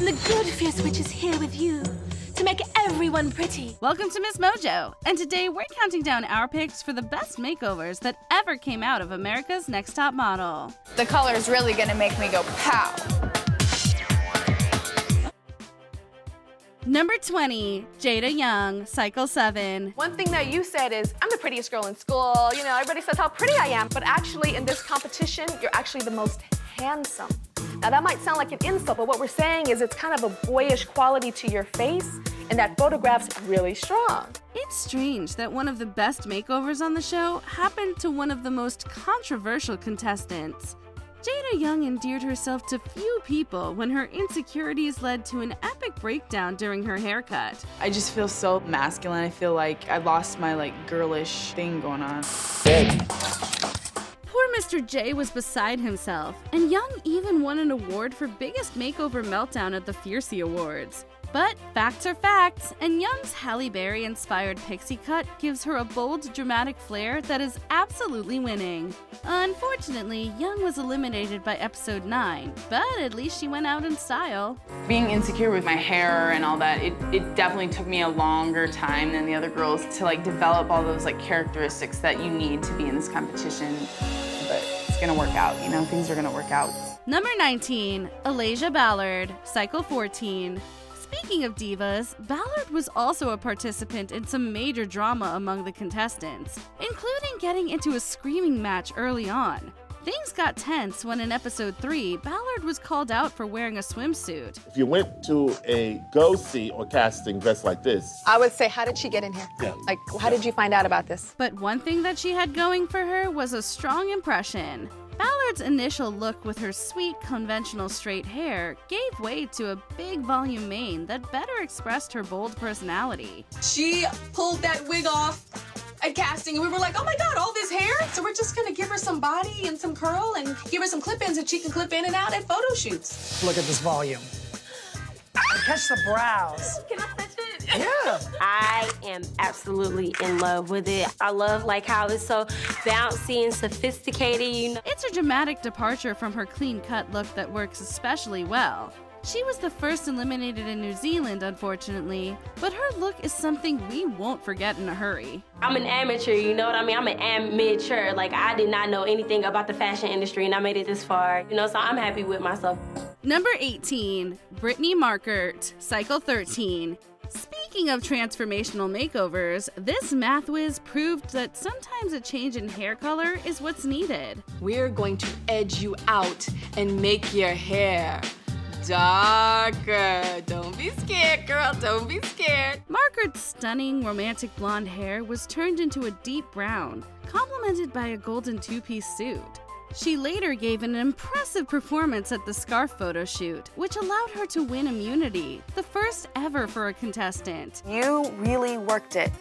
The good fierce witch is here with you to make everyone pretty. Welcome to MsMojo, and today we're counting down our picks for the best makeovers that ever came out of America's Next Top Model. The color is really gonna make me go pow. Number 20, Jada Young, Cycle 7. One thing that you said is, I'm the prettiest girl in school. You know, everybody says how pretty I am. But actually, in this competition, you're actually the most handsome. Now, that might sound like an insult, but what we're saying is it's kind of a boyish quality to your face, and that photograph's really strong. It's strange that one of the best makeovers on the show happened to one of the most controversial contestants. Jada Young endeared herself to few people when her insecurities led to an epic breakdown during her haircut. I just feel so masculine. I feel like I lost my girlish thing going on. Poor Mr. J was beside himself, and Young even won an award for biggest makeover meltdown at the Fiercey Awards. But facts are facts, and Young's Halle Berry-inspired pixie cut gives her a bold, dramatic flair that is absolutely winning. Unfortunately, Young was eliminated by episode 9, but at least she went out in style. Being insecure with my hair and all that, it definitely took me a longer time than the other girls to develop all those characteristics that you need to be in this competition. But it's gonna work out, you know, things are gonna work out. Number 19, Allayia Ballard, Cycle 14. Speaking of divas, Ballard was also a participant in some major drama among the contestants, including getting into a screaming match early on. Things got tense when in episode 3, Ballard was called out for wearing a swimsuit. If you went to a go-see or casting dressed like this, I would say, how did she get in here? Yeah. How did you find out about this? But one thing that she had going for her was a strong impression. Ballard's initial look with her sweet, conventional straight hair gave way to a big volume mane that better expressed her bold personality. She pulled that wig off at casting, and we were like, oh my God, all this hair? So we're just gonna give her some body and some curl and give her some clip-ins that she can clip in and out at photo shoots. Look at this volume. And catch the brows. Can I touch it? Yeah. I am absolutely in love with it. I love how it's so bouncy and sophisticated, you know. It's a dramatic departure from her clean-cut look that works especially well. She was the first eliminated in New Zealand, unfortunately, but her look is something we won't forget in a hurry. I'm an amateur, you know what I mean? I'm an amateur. I did not know anything about the fashion industry, and I made it this far, you know, so I'm happy with myself. Number 18, Britney Margaret, Cycle 13. Speaking of transformational makeovers, this math whiz proved that sometimes a change in hair color is what's needed. We're going to edge you out and make your hair darker. Don't be scared, girl. Don't be scared. Margaret's stunning romantic blonde hair was turned into a deep brown, complemented by a golden two-piece suit. She later gave an impressive performance at the scarf photo shoot, which allowed her to win immunity, the first ever for a contestant. You really worked it.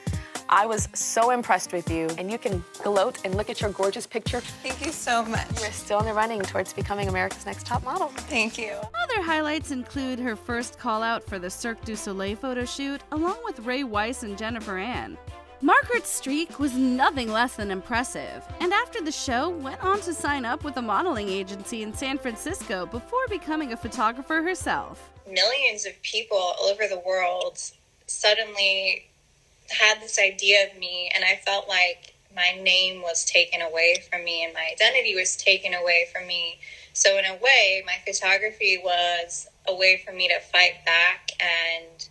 I was so impressed with you, and you can gloat and look at your gorgeous picture. Thank you so much. You're still in the running towards becoming America's Next Top Model. Thank you. Other highlights include her first call-out for the Cirque du Soleil photo shoot, along with Ray Weiss and Jennifer Ann. Margaret's streak was nothing less than impressive, and after the show, went on to sign up with a modeling agency in San Francisco before becoming a photographer herself. Millions of people all over the world suddenly had this idea of me, and I felt like my name was taken away from me and my identity was taken away from me. So in a way, my photography was a way for me to fight back and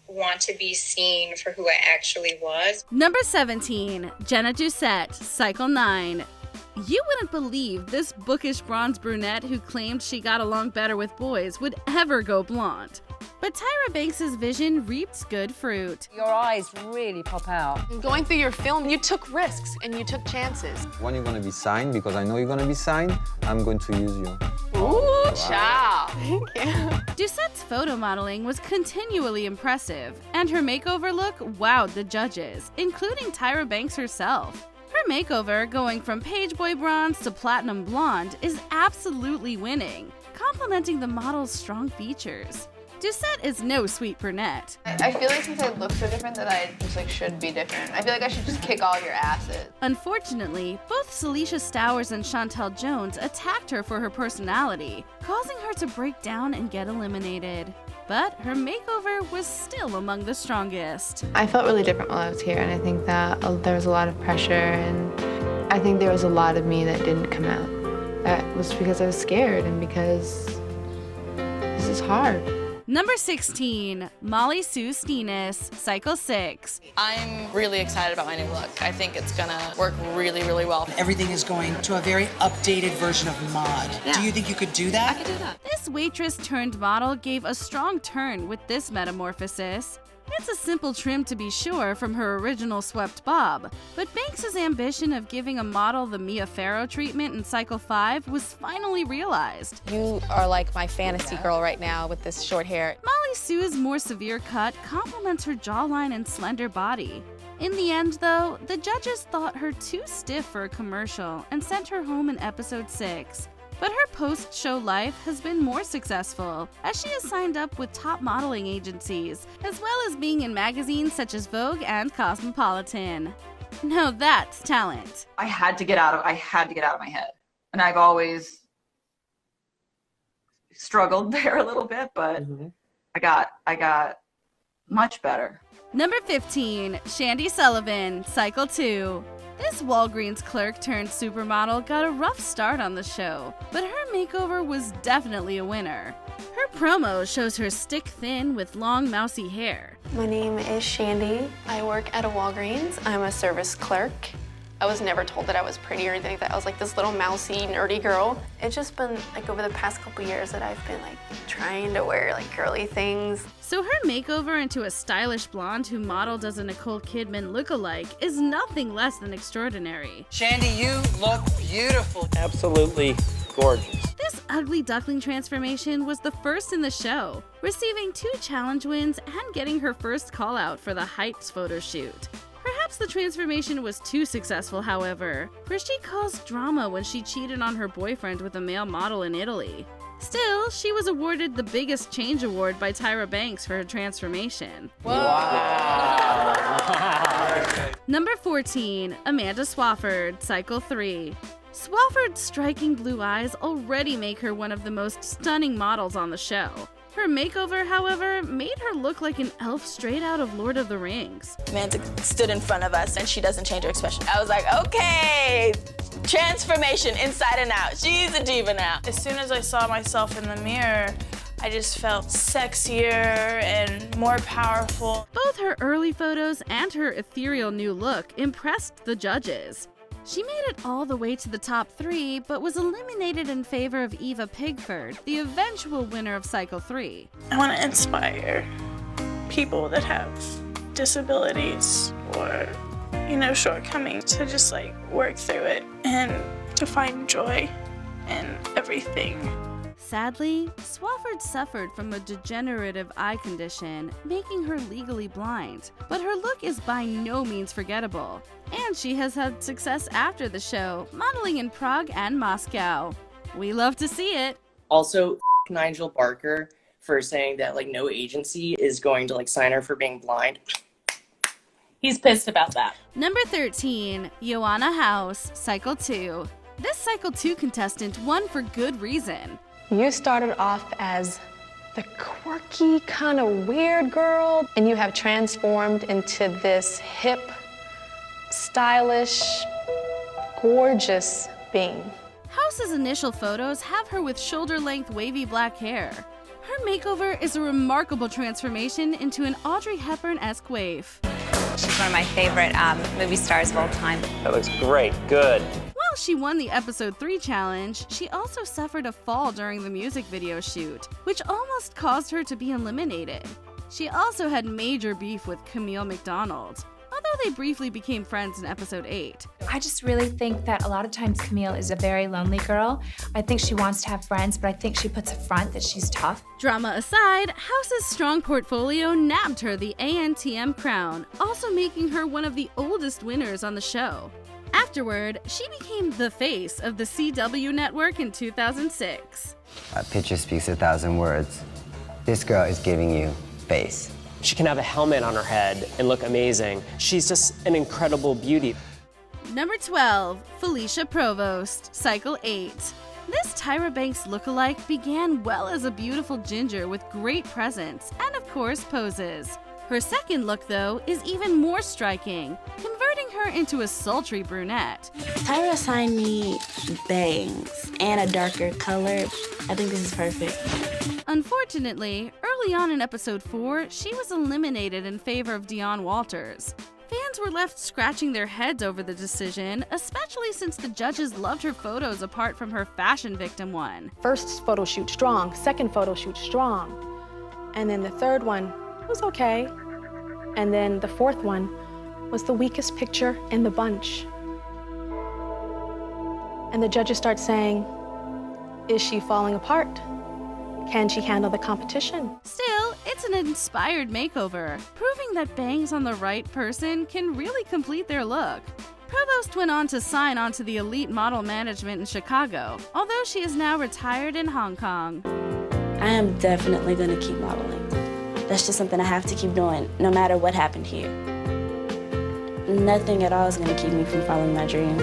want to be seen for who I actually was. Number 17, Jenna Ducet, Cycle 9. You wouldn't believe this bookish bronze brunette who claimed she got along better with boys would ever go blonde. But Tyra Banks' vision reaped good fruit. Your eyes really pop out. Going through your film, you took risks and you took chances. When you're gonna be signed, because I know you're gonna be signed, I'm going to use you. Ooh, child. Thank you. Ducet's photo modeling was continually impressive, and her makeover look wowed the judges, including Tyra Banks herself. Her makeover, going from page boy bronze to platinum blonde, is absolutely winning, complementing the model's strong features. Ducet is no sweet brunette. I feel like since I look so different that I just like should be different. I feel like I should just kick all your asses. Unfortunately, both Celicia Stowers and Chantel Jones attacked her for her personality, causing her to break down and get eliminated. But her makeover was still among the strongest. I felt really different while I was here, and I think that there was a lot of pressure, and I think there was a lot of me that didn't come out. That was because I was scared and because this is hard. Number 16, Molly Sue Denis, Cycle 6. I'm really excited about my new look. I think it's gonna work really, really well. Everything is going to a very updated version of mod. Yeah. Do you think you could do that? I could do that. This waitress turned model gave a strong turn with this metamorphosis. It's a simple trim to be sure from her original swept bob, but Banks' ambition of giving a model the Mia Farrow treatment in Cycle 5 was finally realized. You are like my fantasy girl right now with this short hair. Molly Sue's more severe cut complements her jawline and slender body. In the end, though, the judges thought her too stiff for a commercial and sent her home in episode 6. But her post-show life has been more successful, as she has signed up with top modeling agencies, as well as being in magazines such as Vogue and Cosmopolitan. Now that's talent. I had to get out of my head. And I've always struggled there a little bit, but I got much better. Number 15, Shandandy Sullivan, Cycle 2. This Walgreens clerk turned supermodel got a rough start on the show, but her makeover was definitely a winner. Her promo shows her stick thin with long mousy hair. My name is Shandy. I work at a Walgreens. I'm a service clerk. I was never told that I was pretty or anything like that. I was like this little mousy, nerdy girl. It's just been like over the past couple years that I've been like trying to wear like girly things. So her makeover into a stylish blonde who modeled as a Nicole Kidman lookalike is nothing less than extraordinary. Shandy, you look beautiful. Absolutely gorgeous. This ugly duckling transformation was the first in the show, receiving 2 challenge wins and getting her first call out for the Heights photo shoot. Perhaps the transformation was too successful, however, for she caused drama when she cheated on her boyfriend with a male model in Italy. Still, she was awarded the biggest change award by Tyra Banks for her transformation. Wow. Number 14, Amanda Swafford, Cycle 3. Swafford's striking blue eyes already make her one of the most stunning models on the show. Her makeover, however, made her look like an elf straight out of Lord of the Rings. Amanda stood in front of us and she doesn't change her expression. I was like, okay, transformation inside and out. She's a diva now. As soon as I saw myself in the mirror, I just felt sexier and more powerful. Both her early photos and her ethereal new look impressed the judges. She made it all the way to the top 3, but was eliminated in favor of Eva Pigford, the eventual winner of Cycle 3. I want to inspire people that have disabilities or, shortcomings to just like work through it and to find joy in everything. Sadly, Swafford suffered from a degenerative eye condition, making her legally blind, but her look is by no means forgettable. And she has had success after the show, modeling in Prague and Moscow. We love to see it. Also, Nigel Barker for saying that like no agency is going to like sign her for being blind. He's pissed about that. Number 13, Yana House, Cycle 2. This Cycle 2 contestant won for good reason. You started off as the quirky, kind of weird girl, and you have transformed into this hip, stylish, gorgeous being. House's initial photos have her with shoulder-length wavy black hair. Her makeover is a remarkable transformation into an Audrey Hepburn-esque waif. She's one of my favorite movie stars of all time. That looks great. Good. While she won the episode 3 challenge, she also suffered a fall during the music video shoot, which almost caused her to be eliminated. She also had major beef with Camille McDonald, although they briefly became friends in episode 8. I just really think that a lot of times Camille is a very lonely girl. I think she wants to have friends, but I think she puts a front that she's tough. Drama aside, House's strong portfolio nabbed her the ANTM crown, also making her one of the oldest winners on the show. Afterward, she became the face of the CW network in 2006. A picture speaks 1,000 words. This girl is giving you face. She can have a helmet on her head and look amazing. She's just an incredible beauty. Number 12, Felicia Provost, Cycle 8. This Tyra Banks lookalike began well as a beautiful ginger with great presence and, of course, poses. Her second look, though, is even more striking, converting her into a sultry brunette. Tyra assigned me bangs and a darker color. I think this is perfect. Unfortunately, early on in episode 4, she was eliminated in favor of Dionne Walters. Fans were left scratching their heads over the decision, especially since the judges loved her photos apart from her fashion victim one. First photo shoot, strong. Second photo shoot, strong. And then the third one was okay. And then the fourth one was the weakest picture in the bunch. And the judges start saying, is she falling apart? Can she handle the competition? Still, it's an inspired makeover, proving that bangs on the right person can really complete their look. Provost went on to sign on to the elite model management in Chicago, although she is now retired in Hong Kong. I am definitely gonna keep modeling. That's just something I have to keep doing, no matter what happened here. Nothing at all is gonna keep me from following my dream.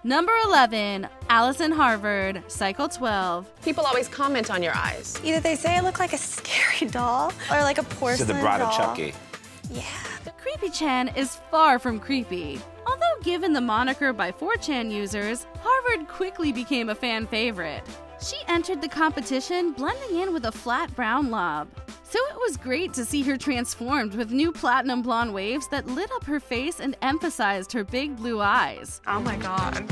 Number 11, Alison Harvard, Cycle 12. People always comment on your eyes. Either they say I look like a scary doll or like a porcelain To the bride doll. of Chucky. Yeah. Creepy Chan is far from creepy. Although given the moniker by 4chan users, Harvard quickly became a fan favorite. She entered the competition blending in with a flat brown lob. So it was great to see her transformed with new platinum blonde waves that lit up her face and emphasized her big blue eyes. Oh my God.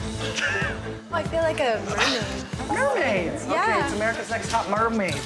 I feel like a mermaid. Mermaids! Yeah. Okay, it's America's Next Top Mermaid.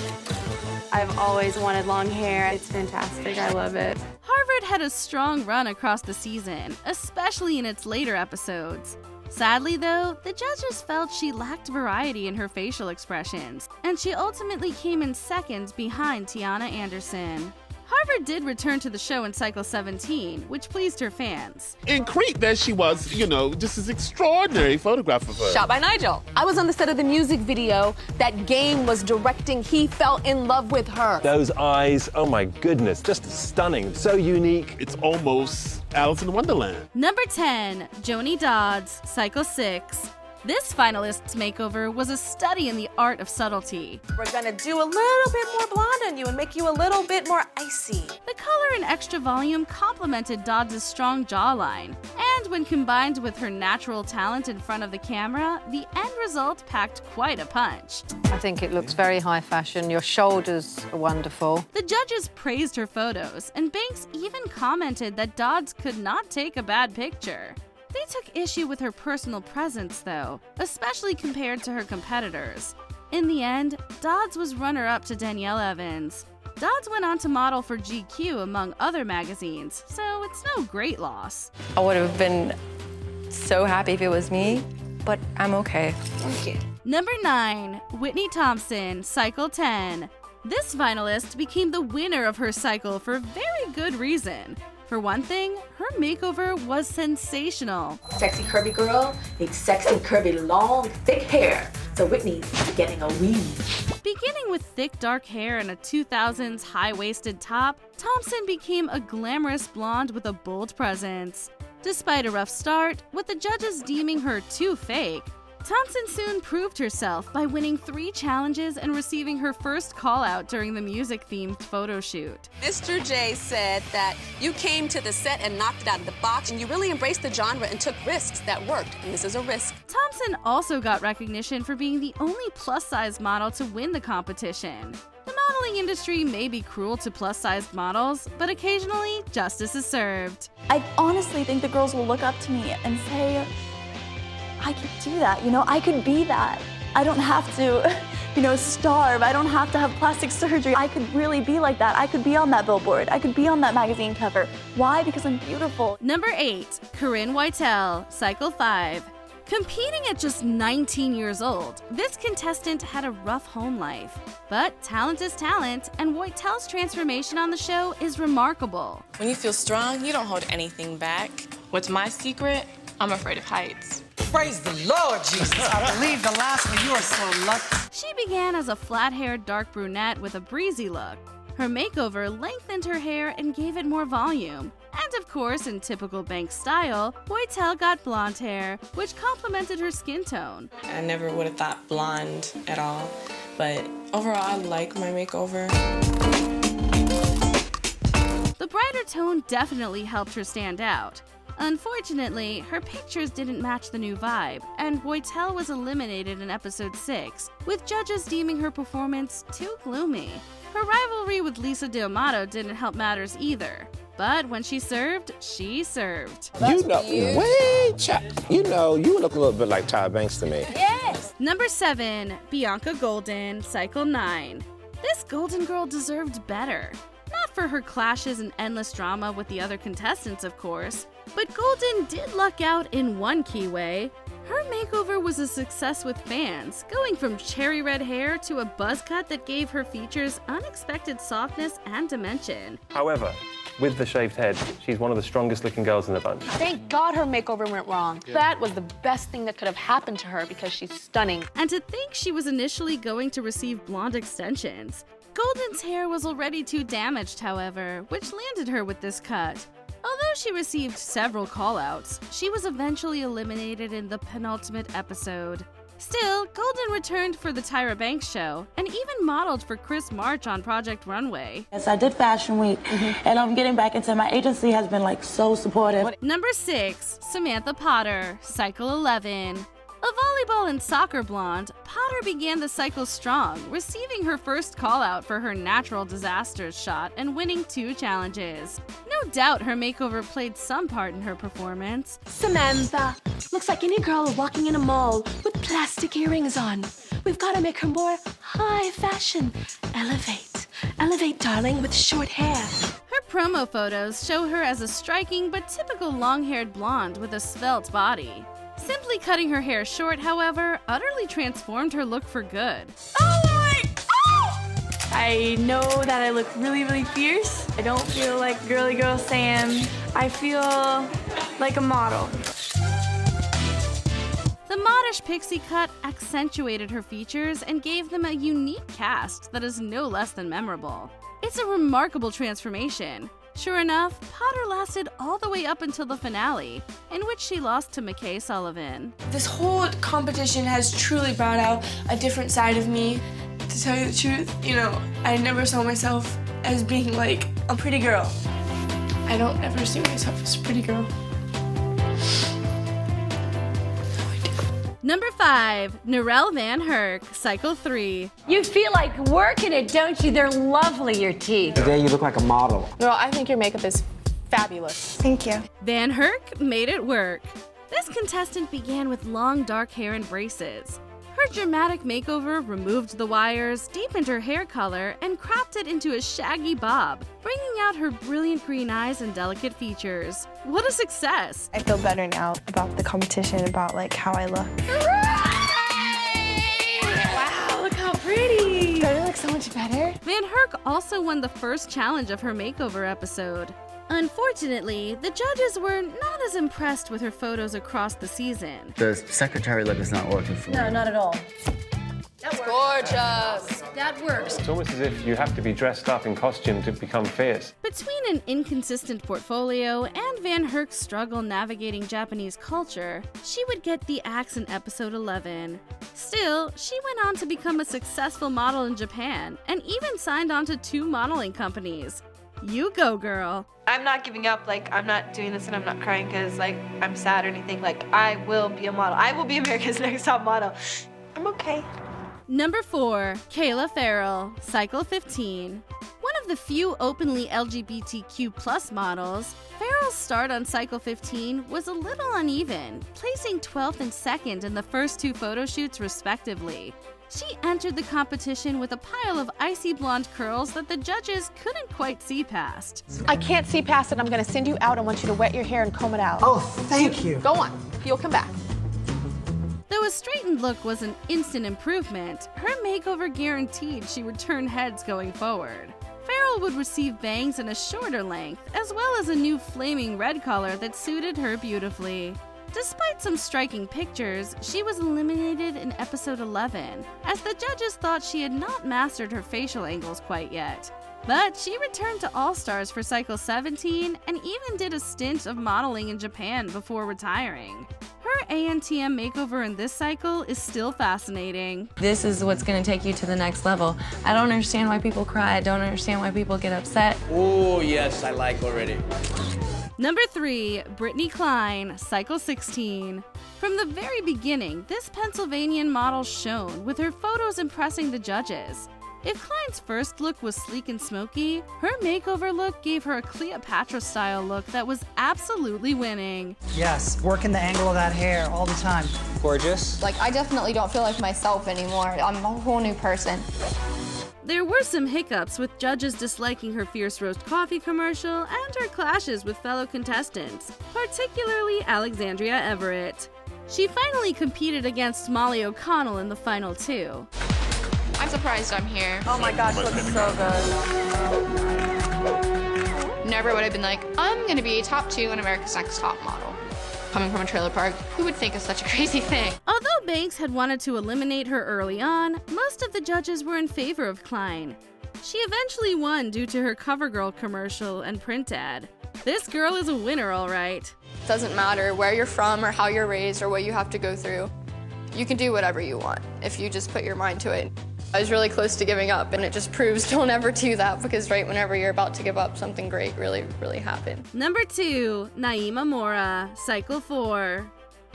I've always wanted long hair. It's fantastic. I love it. Harvard had a strong run across the season, especially in its later episodes. Sadly, though, the judges felt she lacked variety in her facial expressions, and she ultimately came in second behind Tiana Anderson. Harvard did return to the show in Cycle 17, which pleased her fans. In Crete, there she was, just this extraordinary photograph of her. Shot by Nigel. I was on the set of the music video that Game was directing. He fell in love with her. Those eyes, oh my goodness, just stunning, so unique. It's almost Alice in Wonderland. Number 10, Joanie Dodds, Cycle 6. This finalist's makeover was a study in the art of subtlety. We're gonna do a little bit more blonde on you and make you a little bit more icy. The color and extra volume complemented Dodds' strong jawline, and when combined with her natural talent in front of the camera, the end result packed quite a punch. I think it looks very high fashion. Your shoulders are wonderful. The judges praised her photos, and Banks even commented that Dodds could not take a bad picture. They took issue with her personal presence, though, especially compared to her competitors. In the end, Dodds was runner-up to Danielle Evans. Dodds went on to model for GQ, among other magazines, so it's no great loss. I would have been so happy if it was me, but I'm okay. Thank you. Number 9, Whitney Thompson, Cycle 10. This finalist became the winner of her cycle for very good reason. For one thing, her makeover was sensational. Sexy curvy girl needs sexy curvy long thick hair, so Whitney's getting a weave. Beginning with thick dark hair and a 2000s high-waisted top, Thompson became a glamorous blonde with a bold presence. Despite a rough start, with the judges deeming her too fake, Thompson soon proved herself by winning 3 challenges and receiving her first call-out during the music-themed photo shoot. Mr. J said that you came to the set and knocked it out of the box, and you really embraced the genre and took risks that worked, and this is a risk. Thompson also got recognition for being the only plus-size model to win the competition. The modeling industry may be cruel to plus-sized models, but occasionally justice is served. I honestly think the girls will look up to me and say, I could do that, I could be that. I don't have to, starve. I don't have to have plastic surgery. I could really be like that. I could be on that billboard. I could be on that magazine cover. Why? Because I'm beautiful. Number 8, Corinne Whitell, Cycle 5. Competing at just 19 years old, this contestant had a rough home life. But talent is talent, and Whitell's transformation on the show is remarkable. When you feel strong, you don't hold anything back. What's my secret? I'm afraid of heights. Praise the Lord, Jesus. I believe the last one. You are so lucky. She began as a flat-haired dark brunette with a breezy look. Her makeover lengthened her hair and gave it more volume. And of course, in typical Banks style, Whitney got blonde hair, which complemented her skin tone. I never would have thought blonde at all, but overall I like my makeover. The brighter tone definitely helped her stand out. Unfortunately, her pictures didn't match the new vibe, and Whitney was eliminated in episode 6, with judges deeming her performance too gloomy. Her rivalry with Lisa D'Amato didn't help matters either. But when she served, she served. You know, you look a little bit like Tyra Banks to me. Yes! Number 7, Bianca Golden, Cycle 9. This Golden girl deserved better. Not for her clashes and endless drama with the other contestants, of course, but Golden did luck out in one key way. Her makeover was a success with fans, going from cherry red hair to a buzz cut that gave her features unexpected softness and dimension. However, with the shaved head, she's one of the strongest looking girls in the bunch. Thank God her makeover went wrong. Yeah. That was the best thing that could have happened to her because she's stunning. And to think she was initially going to receive blonde extensions. Golden's hair was already too damaged, however, which landed her with this cut. Although she received several call-outs, she was eventually eliminated in the penultimate episode. Still, Golden returned for the Tyra Banks show and even modeled for Chris March on Project Runway. Yes, I did Fashion Week, and I'm getting back into my agency has been so supportive. Number 6, Samantha Potter, Cycle 11. A volleyball and soccer blonde, Potter began the cycle strong, receiving her first call-out for her natural disasters shot and winning 2 challenges. No doubt her makeover played some part in her performance. Samantha, looks like any girl walking in a mall with plastic earrings on. We've got to make her more high fashion. Elevate. Elevate, darling, with short hair. Her promo photos show her as a striking but typical long-haired blonde with a svelte body. Simply cutting her hair short, however, utterly transformed her look for good. I know that I look really, really fierce. I don't feel like girly girl Sam. I feel like a model. The modish pixie cut accentuated her features and gave them a unique cast that is no less than memorable. It's a remarkable transformation. Sure enough, Potter lasted all the way up until the finale, in which she lost to Makeovers Sullivan. This whole competition has truly brought out a different side of me. To tell you the truth, I never saw myself as being like a pretty girl. I don't ever see myself as a pretty girl. Number 5, Narell Van Herk, Cycle 3. You feel like working it, don't you? They're lovely, your teeth. Today you look like a model. Girl, I think your makeup is fabulous. Thank you. Van Herk made it work. This contestant began with long dark hair and braces. Her dramatic makeover removed the wires, deepened her hair color, and cropped it into a shaggy bob, bringing out her brilliant green eyes and delicate features. What a success! I feel better now about the competition, about how I look. Wow, look how pretty! Don't it look so much better? Van Herk also won the first challenge of her makeover episode. Unfortunately, the judges were not as impressed with her photos across the season. The secretary look is not working for me. No, not at all. That's gorgeous. That works. It's almost as if you have to be dressed up in costume to become fierce. Between an inconsistent portfolio and Van Herk's struggle navigating Japanese culture, she would get the axe in episode 11. Still, she went on to become a successful model in Japan and even signed on to 2 modeling companies. You go, girl. I'm not giving up. I'm not doing this and I'm not crying because, I'm sad or anything. I will be a model. I will be America's Next Top Model. I'm okay. Number 4, Kayla Ferrel, Cycle 15. One of the few openly LGBTQ+ models, Ferrel's start on Cycle 15 was a little uneven, placing 12th and 2nd in the first 2 photo shoots respectively. She entered the competition with a pile of icy blonde curls that the judges couldn't quite see past. I can't see past it. I'm going to send you out. I want you to wet your hair and comb it out. Oh, thank you. Go on. You'll come back. Though a straightened look was an instant improvement, her makeover guaranteed she would turn heads going forward. Ferrel would receive bangs in a shorter length, as well as a new flaming red color that suited her beautifully. Despite some striking pictures, she was eliminated in episode 11, as the judges thought she had not mastered her facial angles quite yet. But she returned to All Stars for Cycle 17 and even did a stint of modeling in Japan before retiring. Her ANTM makeover in this cycle is still fascinating. This is what's going to take you to the next level. I don't understand why people cry. I don't understand why people get upset. Oh, yes, I like already. Number 3, Britney Klein, Cycle 16. From the very beginning, this Pennsylvanian model shone, with her photos impressing the judges. If Klein's first look was sleek and smoky, her makeover look gave her a Cleopatra-style look that was absolutely winning. Yes, working the angle of that hair all the time. Gorgeous. Like, I definitely don't feel like myself anymore. I'm a whole new person. There were some hiccups, with judges disliking her Fierce Roast coffee commercial and her clashes with fellow contestants, particularly Alexandria Everett. She finally competed against Molly O'Connell in the final 2. I'm surprised I'm here. Oh my gosh, looks so good. Never would have been like, I'm gonna be top 2 on America's Next Top Model. Coming from a trailer park, who would think of such a crazy thing? Although Banks had wanted to eliminate her early on, most of the judges were in favor of Klein. She eventually won due to her CoverGirl commercial and print ad. This girl is a winner, all right. It doesn't matter where you're from or how you're raised or what you have to go through. You can do whatever you want if you just put your mind to it. I was really close to giving up, and it just proves don't ever do that, because right whenever you're about to give up, something great really happened. Number 2, Naima Mora, Cycle 4.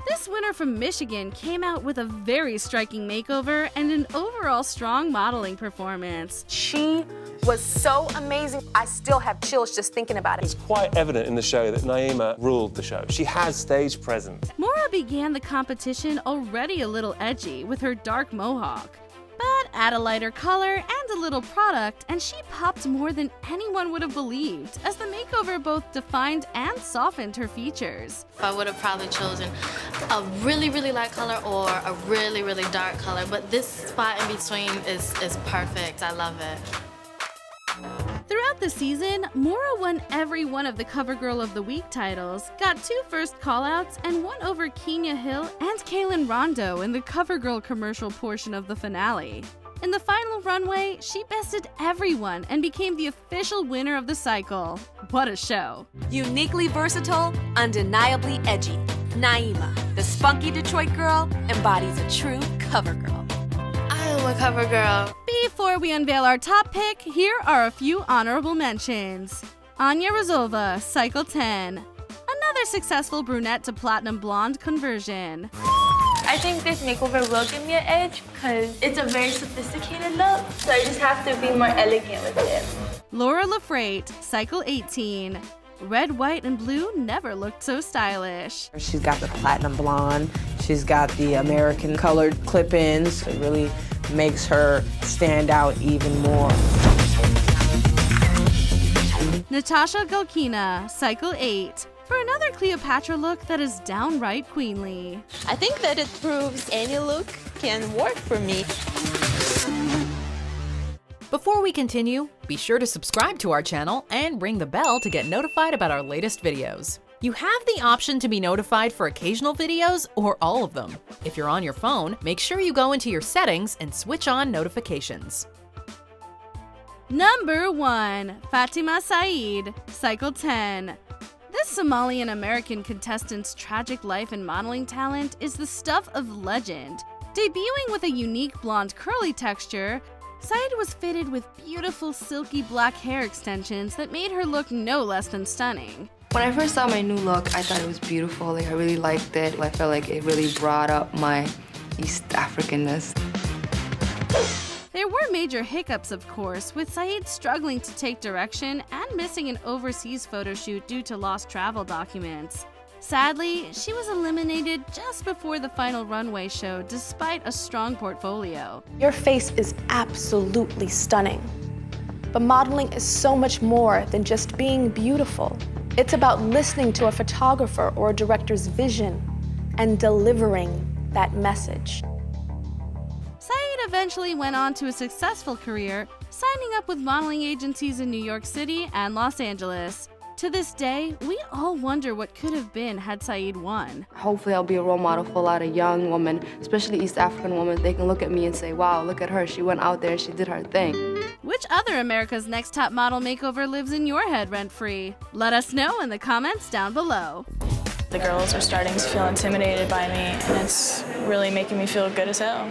This winner from Michigan came out with a very striking makeover and an overall strong modeling performance. She was so amazing. I still have chills just thinking about it. It's quite evident in the show that Naima ruled the show. She has stage presence. Mora began the competition already a little edgy with her dark mohawk. But add a lighter color and a little product, and she popped more than anyone would have believed, as the makeover both defined and softened her features. I would have probably chosen a really, really light color or a really, really dark color, but this spot in between is perfect. I love it. Throughout the season, Mora won every one of the CoverGirl of the Week titles, got 2 first callouts, and won over Kenya Hill and Kaylin Rondo in the CoverGirl commercial portion of the finale. In the final runway, she bested everyone and became the official winner of the cycle. What a show. Uniquely versatile, undeniably edgy, Naima, the spunky Detroit girl, embodies a true CoverGirl. I am a CoverGirl. Before we unveil our top pick, here are a few honorable mentions. Anya Rozova, Cycle 10. Another successful brunette to platinum blonde conversion. I think this makeover will give me an edge because it's a very sophisticated look, so I just have to be more elegant with it. Laura Lafrate, Cycle 18. Red, white, and blue never looked so stylish. She's got the platinum blonde. She's got the American colored clip-ins. It really makes her stand out even more. Natasha Galkina, Cycle 8. For another Cleopatra look that is downright queenly. I think that it proves any look can work for me. Before we continue, be sure to subscribe to our channel and ring the bell to get notified about our latest videos. You have the option to be notified for occasional videos or all of them. If you're on your phone, make sure you go into your settings and switch on notifications. Number 1, Fatima Siad, Cycle 10. This Somalian-American contestant's tragic life and modeling talent is the stuff of legend. Debuting with a unique blonde curly texture, Siad was fitted with beautiful silky black hair extensions that made her look no less than stunning. When I first saw my new look, I thought it was beautiful. I really liked it. I felt like it really brought up my East Africanness. There were major hiccups, of course, with Siad struggling to take direction and missing an overseas photo shoot due to lost travel documents. Sadly, she was eliminated just before the final runway show despite a strong portfolio. Your face is absolutely stunning. But modeling is so much more than just being beautiful. It's about listening to a photographer or a director's vision and delivering that message. Siad eventually went on to a successful career, signing up with modeling agencies in New York City and Los Angeles. To this day, we all wonder what could have been had Saeed won. Hopefully I'll be a role model for a lot of young women, especially East African women. They can look at me and say, wow, look at her. She went out there and she did her thing. Which other America's Next Top Model makeover lives in your head rent-free? Let us know in the comments down below. The girls are starting to feel intimidated by me, and it's really making me feel good as hell.